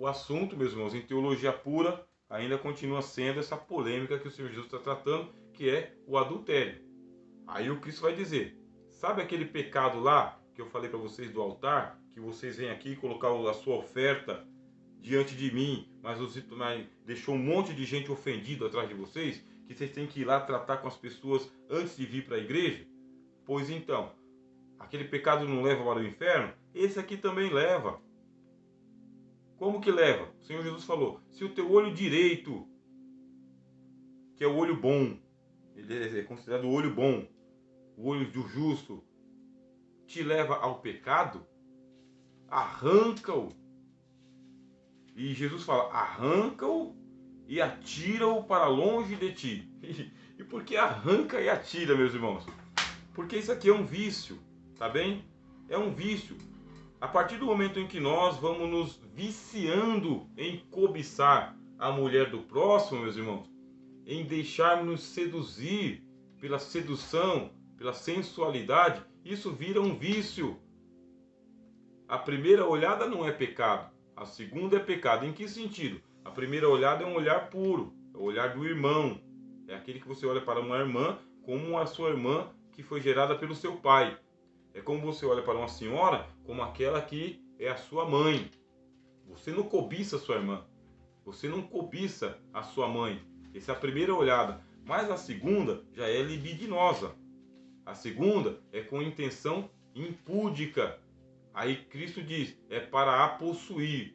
o assunto, meus irmãos, em teologia pura, ainda continua sendo essa polêmica que o Senhor Jesus está tratando, que é o adultério. Aí o Cristo vai dizer, sabe aquele pecado lá que eu falei para vocês do altar, que vocês vêm aqui colocar a sua oferta diante de mim, mas deixou um monte de gente ofendida atrás de vocês, que vocês têm que ir lá tratar com as pessoas antes de vir para a igreja? Pois então, aquele pecado não leva para o inferno? Esse aqui também leva. Como que leva? O Senhor Jesus falou, se o teu olho direito, que é o olho bom, ele é considerado o olho bom, o olho do justo, te leva ao pecado, arranca-o. E Jesus fala, arranca-o e atira-o para longe de ti. E por que arranca e atira, meus irmãos? Porque isso aqui é um vício, tá bem? É um vício. A partir do momento em que nós vamos nos viciando em cobiçar a mulher do próximo, meus irmãos, em deixarmos seduzir pela sedução, pela sensualidade, isso vira um vício. A primeira olhada não é pecado, a segunda é pecado. Em que sentido? A primeira olhada é um olhar puro, é o olhar do irmão. É aquele que você olha para uma irmã como a sua irmã que foi gerada pelo seu pai. É como você olha para uma senhora como aquela que é a sua mãe. Você não cobiça a sua irmã, você não cobiça a sua mãe. Essa é a primeira olhada. Mas a segunda já é libidinosa. A segunda é com intenção impúdica. Aí Cristo diz, é para a possuir,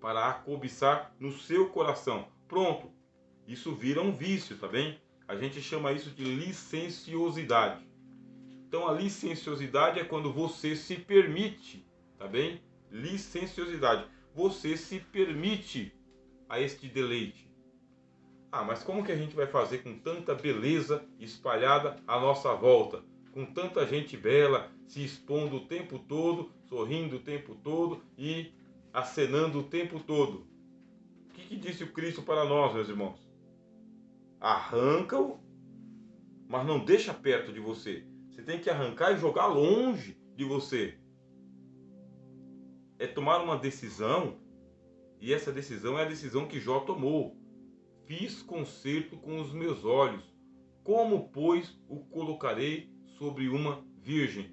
para a cobiçar no seu coração. Pronto, isso vira um vício, tá bem? A gente chama isso de licenciosidade. Então a licenciosidade é quando você se permite, tá bem? Licenciosidade, você se permite a este deleite. Ah, mas como que a gente vai fazer com tanta beleza espalhada à nossa volta? Com tanta gente bela se expondo o tempo todo, sorrindo o tempo todo e acenando o tempo todo. O que disse o Cristo para nós, meus irmãos? Arranca-o, mas não deixa perto de você. Você tem que arrancar e jogar longe de você. É tomar uma decisão, e essa decisão é a decisão que Jó tomou. Fiz concerto com os meus olhos. Como, pois, o colocarei sobre uma virgem?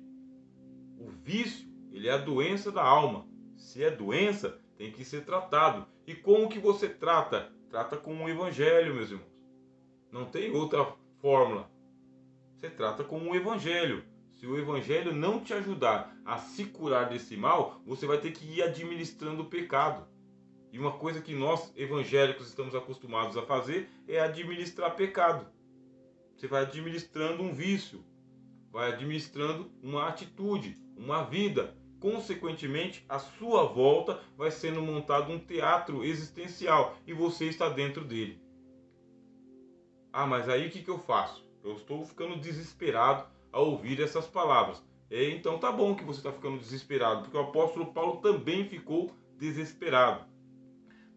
O vício, ele é a doença da alma. Se é doença, tem que ser tratado. E como que você trata? Trata com o evangelho, meus irmãos. Não tem outra fórmula. Você trata com o evangelho. Se o evangelho não te ajudar a se curar desse mal, você vai ter que ir administrando o pecado. E uma coisa que nós evangélicos estamos acostumados a fazer é administrar pecado. Você vai administrando um vício, vai administrando uma atitude, uma vida. Consequentemente, à sua volta vai sendo montado um teatro existencial e você está dentro dele. Ah, mas aí o que eu faço? Eu estou ficando desesperado ao ouvir essas palavras. Então tá bom que você está ficando desesperado, porque o apóstolo Paulo também ficou desesperado.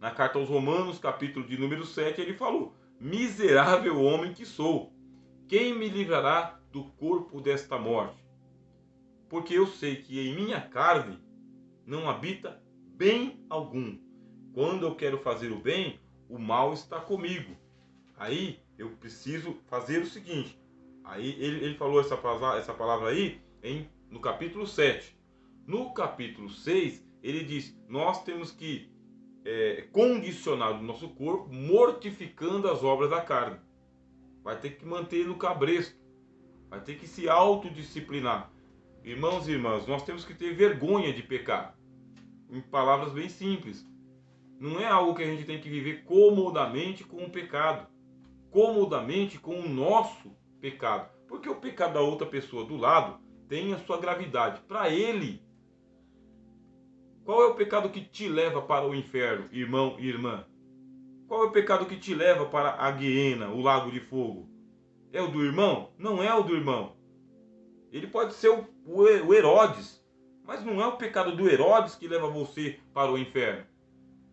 Na carta aos Romanos, capítulo de número 7, ele falou: miserável homem que sou, quem me livrará do corpo desta morte? Porque eu sei que em minha carne não habita bem algum. Quando eu quero fazer o bem, o mal está comigo. Aí eu preciso fazer o seguinte. Aí ele falou essa palavra aí no capítulo 7. No capítulo 6, ele diz, nós temos que condicionar o nosso corpo, mortificando as obras da carne. Vai ter que manter no cabresto, vai ter que se autodisciplinar. Irmãos e irmãs, nós temos que ter vergonha de pecar. Em palavras bem simples, não é algo que a gente tem que viver comodamente com o pecado, comodamente com o nosso pecado, porque o pecado da outra pessoa do lado tem a sua gravidade. Para ele, qual é o pecado que te leva para o inferno, irmão e irmã? Qual é o pecado que te leva para a guiena, o lago de fogo? É o do irmão? Não é o do irmão. Ele pode ser o Herodes, mas não é o pecado do Herodes que leva você para o inferno.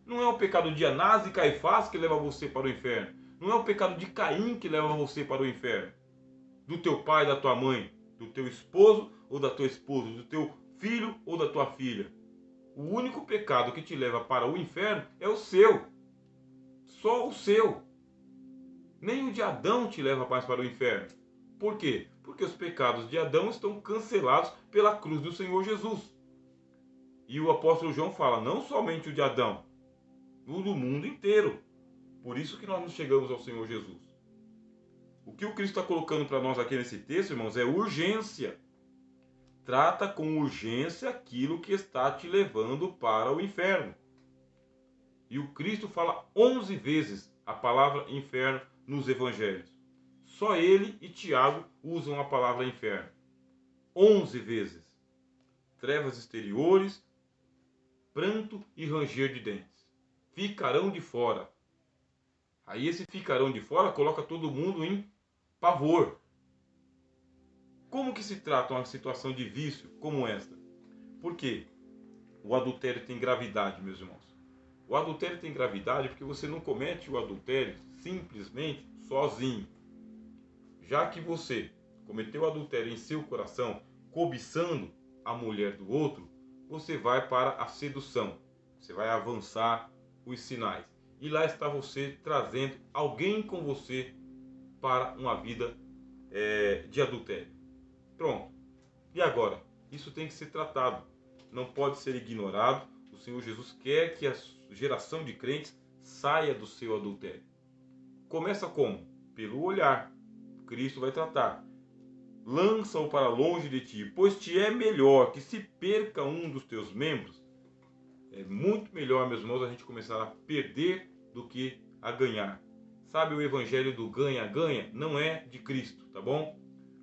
Não é o pecado de Anás e Caifás que leva você para o inferno. Não é o pecado de Caim que leva você para o inferno. Do teu pai, da tua mãe, do teu esposo ou da tua esposa, do teu filho ou da tua filha. O único pecado que te leva para o inferno é o seu. Só o seu. Nem o de Adão te leva mais para o inferno. Por quê? Porque os pecados de Adão estão cancelados pela cruz do Senhor Jesus. E o apóstolo João fala, não somente o de Adão, o do mundo inteiro. Por isso que nós nos chegamos ao Senhor Jesus. O que o Cristo está colocando para nós aqui nesse texto, irmãos, é urgência. Trata com urgência aquilo que está te levando para o inferno. E o Cristo fala 11 vezes a palavra inferno nos evangelhos. Só ele e Tiago usam a palavra inferno. 11 vezes. Trevas exteriores, pranto e ranger de dentes. Ficarão de fora. Aí esse ficarão de fora coloca todo mundo em pavor. Como que se trata uma situação de vício como esta? Porque o adultério tem gravidade, meus irmãos. O adultério tem gravidade porque você não comete o adultério simplesmente sozinho. Já que você cometeu o adultério em seu coração, cobiçando a mulher do outro, você vai para a sedução. Você vai avançar os sinais. E lá está você trazendo alguém com você para uma vida de adultério. Pronto. E agora? Isso tem que ser tratado. Não pode ser ignorado. O Senhor Jesus quer que a geração de crentes saia do seu adultério. Começa como? Pelo olhar. Cristo vai tratar. Lança-o para longe de ti, pois te é melhor que se perca um dos teus membros. É muito melhor, meus irmãos, a gente começar a perder do que a ganhar. Sabe, o evangelho do ganha-ganha não é de Cristo, tá bom?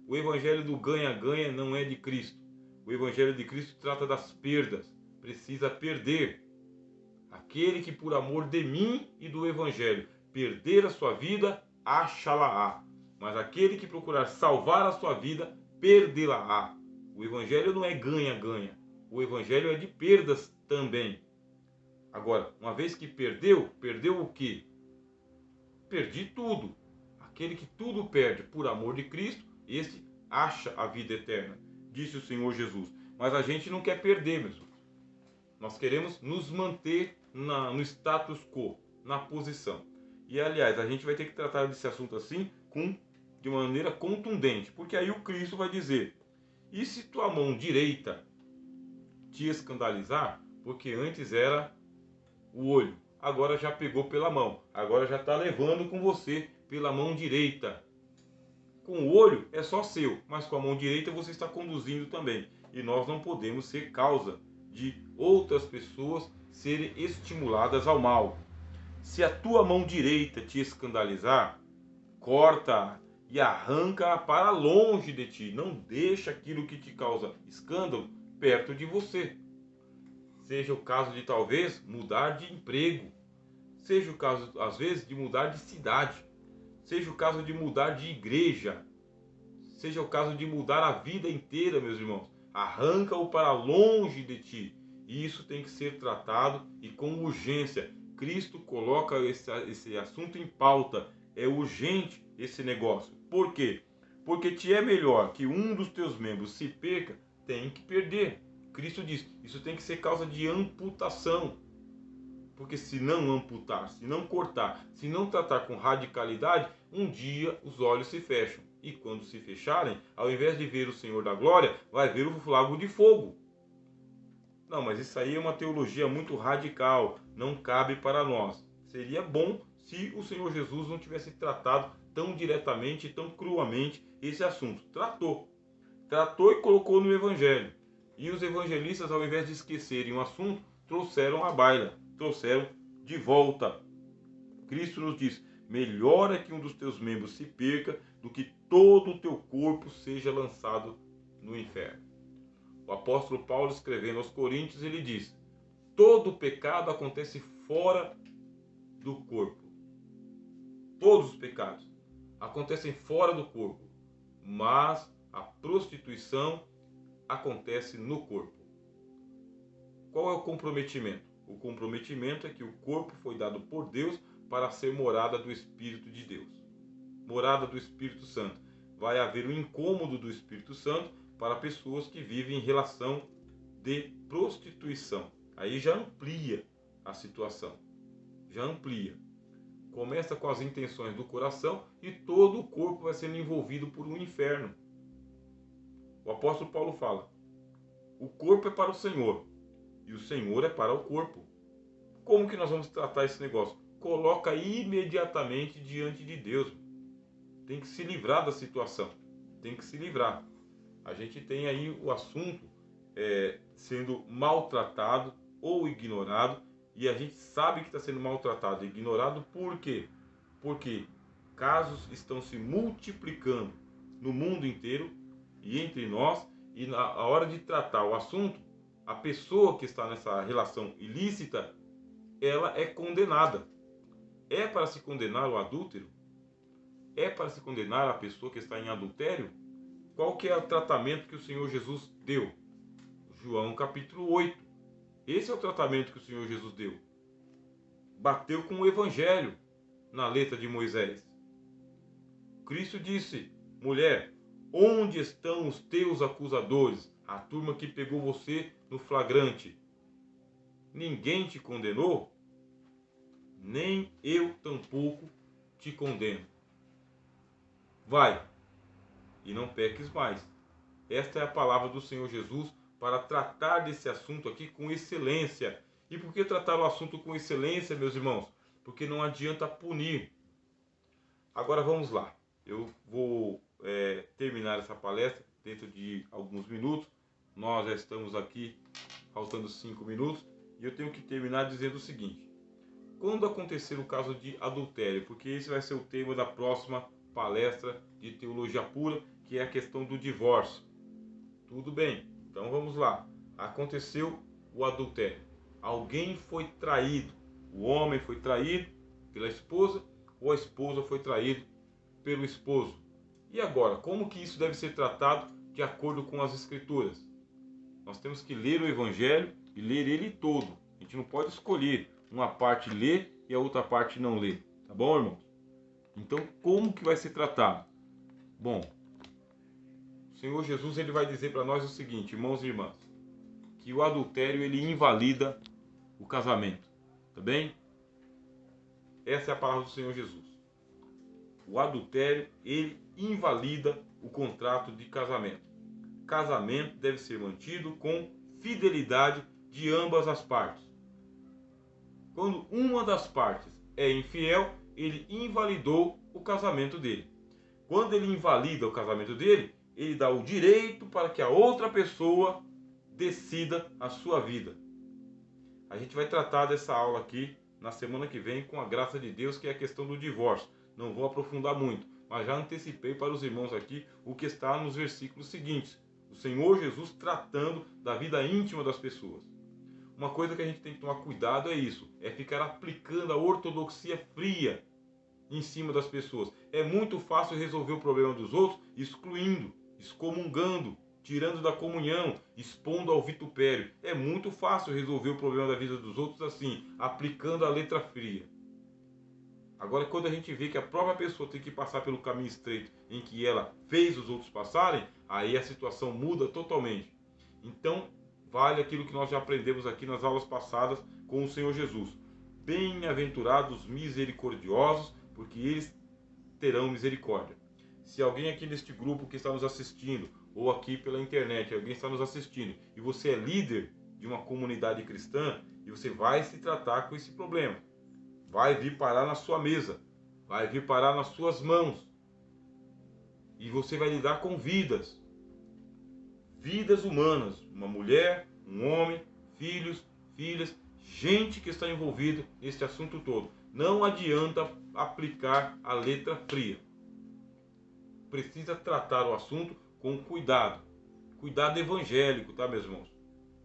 O evangelho do ganha-ganha não é de Cristo. O evangelho de Cristo trata das perdas. Precisa perder. Aquele que por amor de mim e do evangelho perder a sua vida, acha-la-á. Mas aquele que procurar salvar a sua vida, perdê-la-á. O evangelho não é ganha-ganha. O evangelho é de perdas também. Agora, uma vez que perdeu, perdeu o quê? Perdi tudo. Aquele que tudo perde por amor de Cristo, esse acha a vida eterna, disse o Senhor Jesus. Mas a gente não quer perder, meus irmãos. Nós queremos nos manter no status quo, na posição. E, aliás, a gente vai ter que tratar desse assunto assim, de maneira contundente. Porque aí o Cristo vai dizer, e se tua mão direita te escandalizar, porque antes era o olho, agora já pegou pela mão, agora já está levando com você pela mão direita. Com o olho é só seu, mas com a mão direita você está conduzindo também. E nós não podemos ser causa de outras pessoas serem estimuladas ao mal. Se a tua mão direita te escandalizar, corta e arranca para longe de ti. Não deixa aquilo que te causa escândalo perto de você. Seja o caso de talvez mudar de emprego. Seja o caso, às vezes, de mudar de cidade. Seja o caso de mudar de igreja. Seja o caso de mudar a vida inteira, meus irmãos. Arranca-o para longe de ti. E isso tem que ser tratado e com urgência. Cristo coloca esse assunto em pauta. É urgente esse negócio. Por quê? Porque te é melhor que um dos teus membros se perca, tem que perder. Cristo diz, isso tem que ser causa de amputação. Porque se não amputar, se não cortar, se não tratar com radicalidade, um dia os olhos se fecham. E quando se fecharem, ao invés de ver o Senhor da glória, vai ver o lago de fogo. Não, mas isso aí é uma teologia muito radical, não cabe para nós. Seria bom se o Senhor Jesus não tivesse tratado tão diretamente e tão cruamente esse assunto. Tratou e colocou no Evangelho. E os evangelistas, ao invés de esquecerem o assunto, trouxeram à baila, trouxeram de volta. Cristo nos diz, melhor é que um dos teus membros se perca do que todo o teu corpo seja lançado no inferno. O apóstolo Paulo, escrevendo aos Coríntios, ele diz, todo pecado acontece fora do corpo. Todos os pecados acontecem fora do corpo, mas a prostituição acontece no corpo. Qual é o comprometimento? O comprometimento é que o corpo foi dado por Deus para ser morada do Espírito de Deus. Morada do Espírito Santo. Vai haver o incômodo do Espírito Santo para pessoas que vivem em relação de prostituição. Aí já amplia a situação, já amplia. Começa com as intenções do coração e todo o corpo vai sendo envolvido por um inferno. O apóstolo Paulo fala, o corpo é para o Senhor e o Senhor é para o corpo. Como que nós vamos tratar esse negócio? Coloca imediatamente diante de Deus. Tem que se livrar da situação. Tem que se livrar. A gente tem aí o assunto sendo maltratado ou ignorado. E a gente sabe que está sendo maltratado e ignorado por quê? Porque casos estão se multiplicando no mundo inteiro e entre nós. E na hora de tratar o assunto, a pessoa que está nessa relação ilícita, ela é condenada. É para se condenar o adúltero? É para se condenar a pessoa que está em adultério? Qual que é o tratamento que o Senhor Jesus deu? João capítulo 8. Esse é o tratamento que o Senhor Jesus deu. Bateu com o evangelho na letra de Moisés. Cristo disse, mulher, onde estão os teus acusadores? A turma que pegou você no flagrante. Ninguém te condenou? Nem eu tampouco te condeno. Vai, e não peques mais. Esta é a palavra do Senhor Jesus para tratar desse assunto aqui com excelência. E por que tratar o assunto com excelência, meus irmãos? Porque não adianta punir. Agora vamos lá. Eu vou terminar essa palestra dentro de alguns minutos. Nós já estamos aqui faltando 5 minutos. E eu tenho que terminar dizendo o seguinte. Quando acontecer o caso de adultério, porque esse vai ser o tema da próxima palestra de teologia pura, que é a questão do divórcio. Tudo bem, então vamos lá. Aconteceu o adultério. Alguém foi traído. O homem foi traído pela esposa ou a esposa foi traída pelo esposo. E agora, como que isso deve ser tratado de acordo com as escrituras? Nós temos que ler o evangelho e ler ele todo. A gente não pode escolher uma parte ler e a outra parte não ler. Tá bom, irmãos? Então, como que vai ser tratado? Bom, o Senhor Jesus ele vai dizer para nós o seguinte, irmãos e irmãs, que o adultério ele invalida o casamento, tá bem? Essa é a palavra do Senhor Jesus. O adultério ele invalida o contrato de casamento. Casamento deve ser mantido com fidelidade de ambas as partes. Quando uma das partes é infiel, ele invalidou o casamento dele. Quando ele invalida o casamento dele, ele dá o direito para que a outra pessoa decida a sua vida. A gente vai tratar dessa aula aqui na semana que vem, com a graça de Deus, que é a questão do divórcio. Não vou aprofundar muito, mas já antecipei para os irmãos aqui o que está nos versículos seguintes. O Senhor Jesus tratando da vida íntima das pessoas. Uma coisa que a gente tem que tomar cuidado é isso, é ficar aplicando a ortodoxia fria em cima das pessoas. É muito fácil resolver o problema dos outros excluindo, excomungando, tirando da comunhão, expondo ao vitupério. É muito fácil resolver o problema da vida dos outros assim, aplicando a letra fria. Agora, quando a gente vê que a própria pessoa tem que passar pelo caminho estreito em que ela fez os outros passarem, aí a situação muda totalmente. Então, vale aquilo que nós já aprendemos aqui nas aulas passadas com o Senhor Jesus. Bem-aventurados misericordiosos, porque eles terão misericórdia. Se alguém aqui neste grupo que está nos assistindo, ou aqui pela internet, alguém está nos assistindo, e você é líder de uma comunidade cristã, e você vai se tratar com esse problema. Vai vir parar na sua mesa, vai vir parar nas suas mãos. E você vai lidar com vidas. Vidas humanas, uma mulher, um homem, filhos, filhas, gente que está envolvida nesse assunto todo. Não adianta aplicar a letra fria. Precisa tratar o assunto com cuidado. Cuidado evangélico, tá, meus irmãos?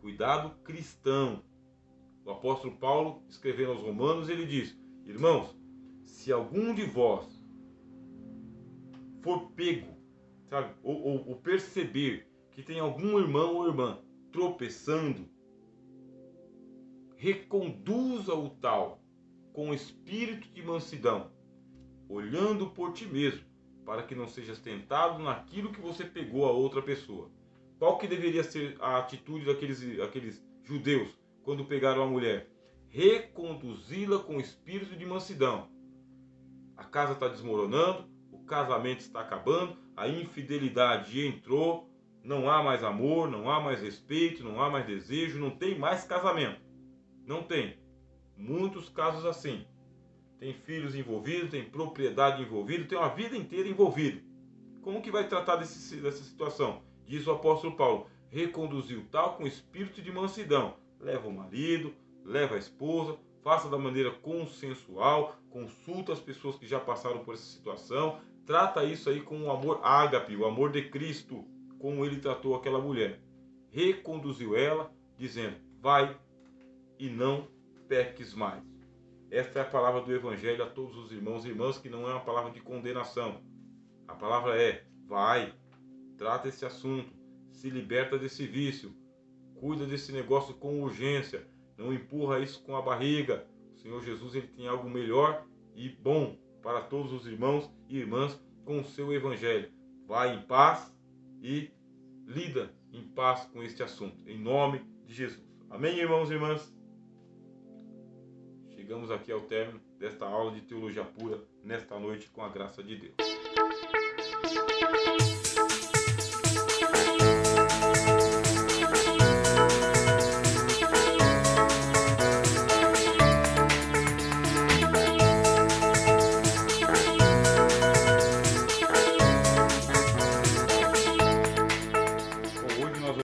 Cuidado cristão. O apóstolo Paulo, escrevendo aos Romanos, ele diz: irmãos, se algum de vós for pego, sabe, ou perceber que tem algum irmão ou irmã tropeçando, reconduza o tal com espírito de mansidão, olhando por ti mesmo, para que não sejas tentado naquilo que você pegou a outra pessoa. Qual que deveria ser a atitude daqueles judeus quando pegaram a mulher? Reconduzi-la com espírito de mansidão. A casa está desmoronando, o casamento está acabando, a infidelidade entrou, não há mais amor, não há mais respeito, não há mais desejo, não tem mais casamento. Não tem. Muitos casos assim. Tem filhos envolvidos, tem propriedade envolvida, tem uma vida inteira envolvida. Como que vai tratar dessa situação? Diz o apóstolo Paulo, reconduziu tal com espírito de mansidão. Leva o marido, leva a esposa, faça da maneira consensual, consulta as pessoas que já passaram por essa situação, trata isso aí com o amor ágape, o amor de Cristo, como ele tratou aquela mulher. Reconduziu ela, dizendo, vai e não peques mais. Esta é a palavra do Evangelho a todos os irmãos e irmãs, que não é uma palavra de condenação. A palavra é, vai, trata esse assunto, se liberta desse vício, cuida desse negócio com urgência, não empurra isso com a barriga. O Senhor Jesus, ele tem algo melhor e bom para todos os irmãos e irmãs com o seu Evangelho. Vai em paz e lida em paz com este assunto, em nome de Jesus. Amém, irmãos e irmãs? Chegamos aqui ao término desta aula de Teologia Pura nesta noite, com a graça de Deus.